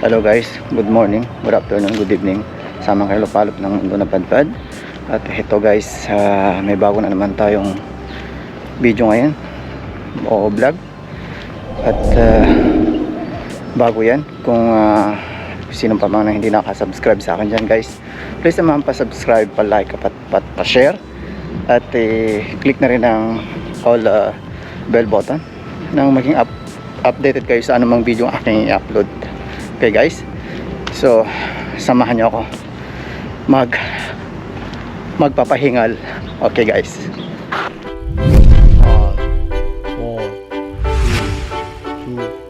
Hello guys, good morning, good afternoon, good evening. Samang kayo palop ng mundo na padpad. At ito guys, may bago na naman tayong video ngayon o vlog. At bago yan, kung sino pa man na hindi nakasubscribe sa akin dyan guys, please naman pa-subscribe, pa-like, pa-share. At click na rin ang all bell button nang maging updated kayo sa anumang video ang aking i-upload. Okay guys, so samahan nyo ako magpapahingal. Okay guys. 4, 3, 2, 0.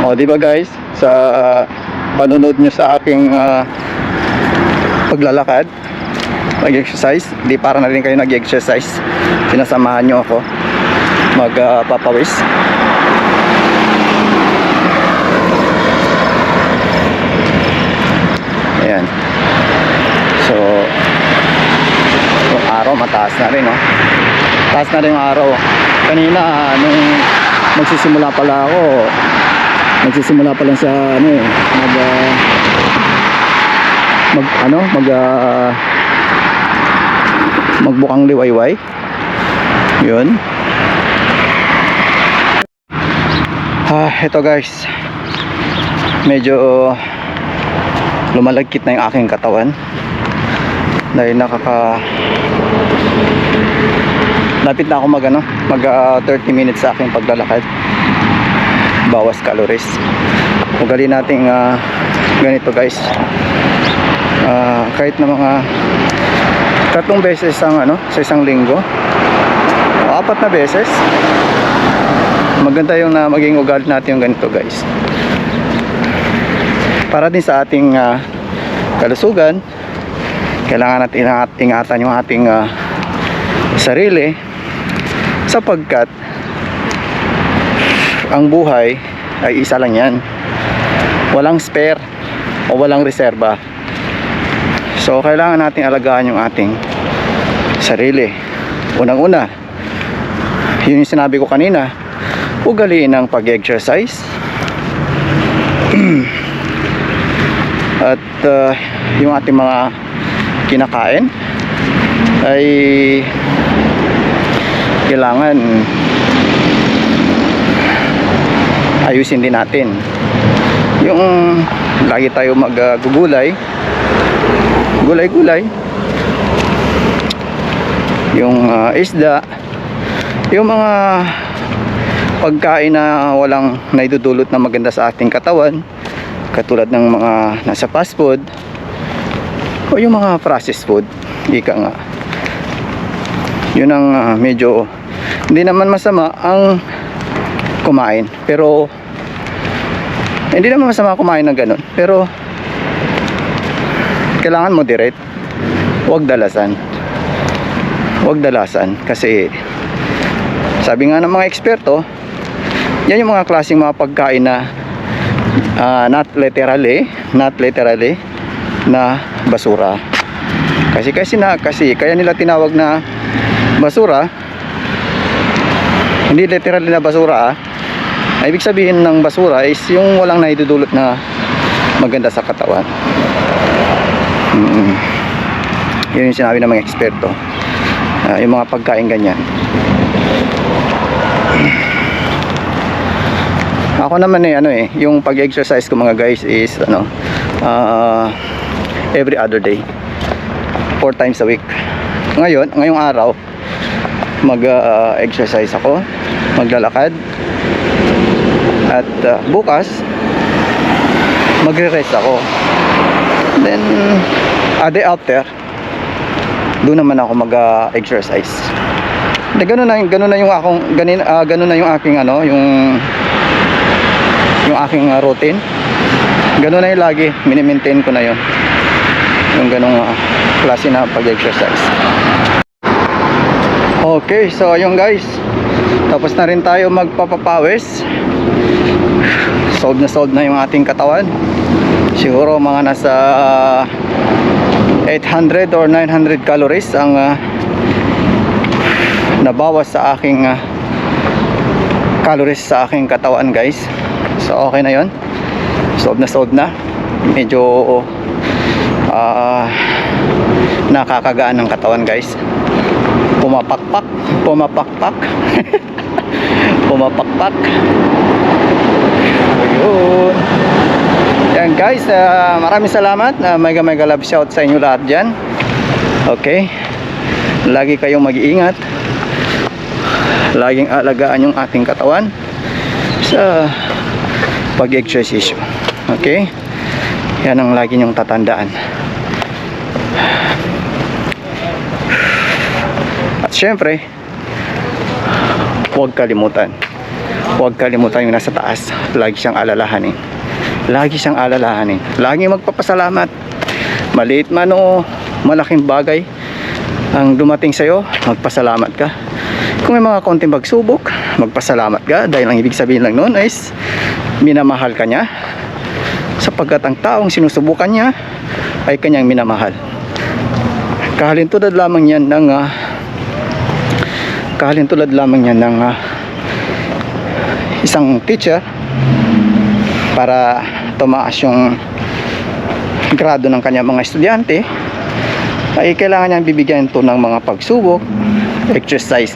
O di ba guys, sa panonood nyo sa aking paglalakad, mag-exercise, di para na rin kayo nag-exercise, sinasamahan nyo ako magpapawis. Ayan. So yung araw mataas na rin, no? Taas na rin yung araw. Kanina nung magsisimula pala lang sa magbukang liwayway. Yun. Ito guys, medyo lumalagkit na yung aking katawan dahil lapit na ako mag 30 minutes sa aking paglalakad, bawas calories. Ugali nating ganito guys, kahit na mga 3 beses sa isang linggo o 4 na beses, maganda yung maging ugali natin yung ganito guys, para din sa ating kalusugan. Kailangan natin ingatan yung ating sarili, sapagkat ang buhay ay isa lang yan. Walang spare o walang reserba. So kailangan natin alagaan yung ating sarili. Unang-una, yun yung sinabi ko kanina, ugaliin ng pag-exercise. At yung ating mga kinakain ay kailangan ayusin din natin. Yung lagi tayo maggugulay, gulay-gulay, yung isda, yung mga pagkain na walang naidudulot na maganda sa ating katawan, katulad ng mga nasa fast food o yung mga processed food, ika nga. Yun ang medyo hindi naman masama ang kumain, pero hindi naman masama kumain ng ganun, pero kailangan moderate. Huwag dalasan. Huwag dalasan, kasi sabi nga ng mga eksperto, yan yung mga klaseng mga pagkain na not literally na basura. Kasi kaya nila tinawag na basura, hindi literally na basura. Ibig sabihin ng basura is yung walang naidudulot na maganda sa katawan. Yun yung sinabi ng mga eksperto. Yung mga pagkain ganyan. Ako naman yung pag-exercise ko mga guys is every other day, 4 times a week. Ngayong araw mag-exercise ako, maglalakad, at bukas magre-rest ako. Then a day after, doon naman ako mag-exercise. Ganun na yung aking yung aking routine. Ganun na yung lagi, mini-maintain ko na yun, yung ganung klase na pag-exercise. Okay, so ayun guys, tapos na rin tayo magpapapawis. Solve na yung ating katawan. Siguro mga nasa 800 or 900 calories ang nabawas sa aking calories sa aking katawan guys. So okay na yun. Solve na. Medyo nakakagaan ng katawan guys. Pumapakpak pumapakpak. Ayun. Yan guys, maraming salamat. Mega love shout sa inyo lahat dyan. Okay, lagi kayong mag-iingat, laging alagaan yung ating katawan sa pag-exercise. Okay, yan ang lagi nyong tatandaan. At syempre, huwag kalimutan yung nasa taas. Lagi siyang alalahanin. Lagi magpapasalamat. Maliit man o malaking bagay ang dumating sa'yo, magpasalamat ka. Kung may mga konting pagsubok, magpasalamat ka, dahil ang ibig sabihin lang noon is minamahal ka niya, sapagkat ang taong sinusubukan niya ay kanyang minamahal. Kahalintulad lamang yan ng isang teacher para tumaas yung grado ng kanyang mga estudyante, ay kailangan niyang bibigyan ito ng mga pagsubok, exercise.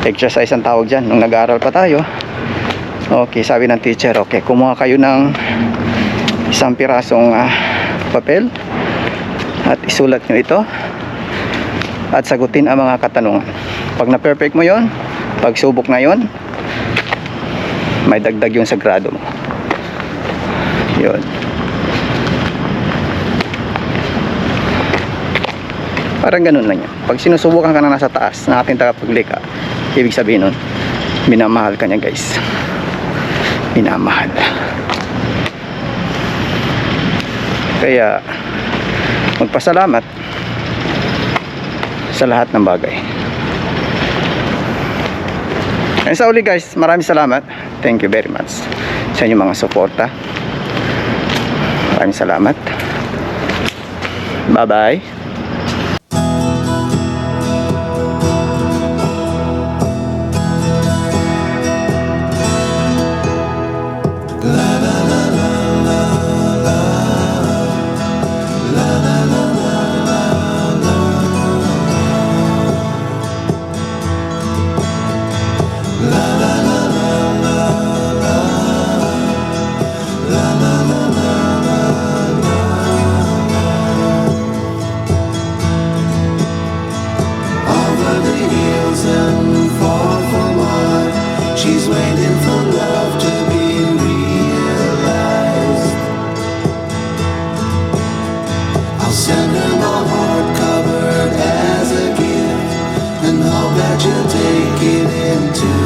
Exercise ang tawag dyan nung nag-aaral pa tayo. Okay, sabi ng teacher, okay, kumuha kayo ng isang pirasong papel at isulat nyo ito at sagutin ang mga katanungan. Pag na-perfect mo yon, pagsubok na yon, may dagdag yung sa grado mo. Yun. Parang ganun lang yan. Pag sinusubukan ka na nasa taas na ating tagapaglikha, ibig sabihin nun, minamahal ka niya guys. Minamahal. Kaya magpasalamat sa lahat ng bagay. And sa uli guys, maraming salamat. Thank you very much sa inyong mga suporta. Maraming salamat. Bye bye. She's waiting for love to be realized. I'll send her my heart covered as a gift, and hope that you'll take it into